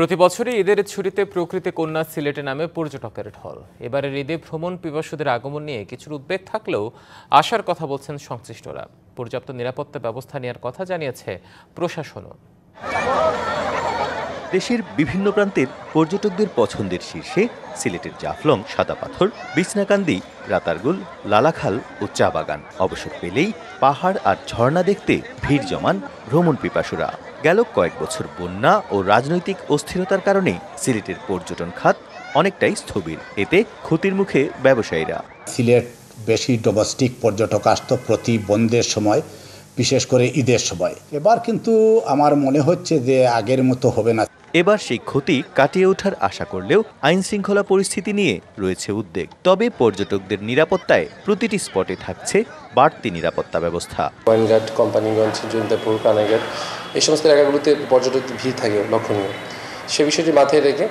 প্রতি বছরই ঈদের ছুটিতে প্রকৃতি কন্যা সিলেটে নামে পর্যটকের ঢল। এবারের ঈদে ভ্রমণ পিপাসুদের আগমন নিয়ে কিছুর উদ্বেগ থাকলেও আশার কথা বলছেন সংশ্লিষ্টরা। পর্যাপ্ত নিরাপত্তা ব্যবস্থা নেওয়ার কথা জানিয়েছে প্রশাসনও। দেশের বিভিন্ন প্রান্তের পর্যটকদের পছন্দের শীর্ষে সিলেটের জাফলং, সাদা পাথর, বিছনাকান্দি, রাতারগুল, লালাখাল ও চা বাগান। অবসর পেলেই পাহাড় আর ঝর্ণা দেখতে ভিড় জমান ভ্রমণ পিপাসুরা। গেল কয়েক বছর বন্যা ও রাজনৈতিক অস্থিরতার কারণে সিলেটের পর্যটন খাত অনেকটাই স্থবির। এতে ক্ষতির মুখে ব্যবসায়ীরা। সিলেট বেশি ডোমেস্টিক পর্যটক আসতো প্রতি বন্ধের সময়, বিশেষ করে ঈদের সময়। এবার কিন্তু আমার মনে হচ্ছে যে আগের মতো হবে না। এবার সেই ক্ষতি কাটিয়ে ওঠার আশা করলেও আইন শৃঙ্খলা পরিস্থিতি নিয়ে রয়েছে উদ্বেগ। তবে পর্যটকদের নিরাপত্তায় প্রতিটি স্পটে থাকছে বাড়তি নিরাপত্তা ব্যবস্থা। পয়েন্টঘাট, কোম্পানিগঞ্জ, জৈন্তাপুর, কানাইঘাট এই সমস্ত এলাকাগুলোতে পর্যটকদের ভিড় থাকে লক্ষণীয়। সে বিষয়টি মাথায় রেখে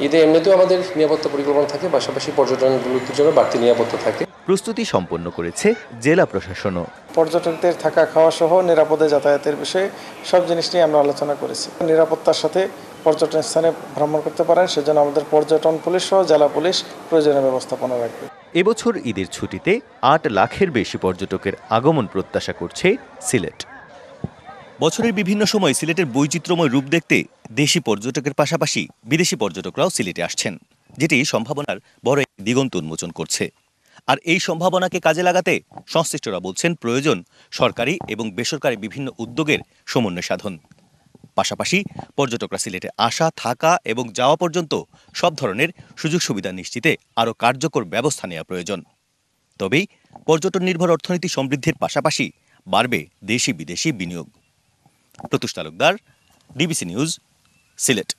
ঈদে এমনিতেও আমাদের নিরাপত্তা পরিকল্পনা থাকে, পাশাপাশি পর্যটনগুলোর জন্য বাড়তি নিরাপত্তা থাকে। প্রস্তুতি সম্পন্ন করেছে জেলা প্রশাসনও। পর্যটকদের থাকা খাওয়া সহ নিরাপদে যাতায়াতের বিষয়ে সব জিনিস নিয়ে আমরা আলোচনা করেছি। নিরাপত্তার সাথে পর্যটন স্থানে ভ্রমণ করতে পারেন সেজন্য আমাদের পর্যটন পুলিশ সহ জেলা পুলিশ প্রয়োজনীয় ব্যবস্থাপনা রাখবে। এবছর ঈদের ছুটিতে ৮ লাখের বেশি পর্যটকের আগমন প্রত্যাশা করছে সিলেট। বছরের বিভিন্ন সময় সিলেটের বৈচিত্র্যময় রূপ দেখতে দেশি পর্যটকের পাশাপাশি বিদেশি পর্যটকরাও সিলেটে আসছেন, যেটি সম্ভাবনার বড় এক দিগন্ত উন্মোচন করছে। আর এই সম্ভাবনাকে কাজে লাগাতে সংশ্লিষ্টরা বলছেন প্রয়োজন সরকারি এবং বেসরকারি বিভিন্ন উদ্যোগের সমন্বয় সাধন। পাশাপাশি পর্যটকরা সিলেটে আসা, থাকা এবং যাওয়া পর্যন্ত সব ধরনের সুযোগ সুবিধা নিশ্চিতে আরও কার্যকর ব্যবস্থা নেওয়া প্রয়োজন। তবেই পর্যটন নির্ভর অর্থনীতি সমৃদ্ধির পাশাপাশি বাড়বে দেশি বিদেশি বিনিয়োগ। প্রত্যুষ তালুকদার, ডিবিসি নিউজ, সিলেট।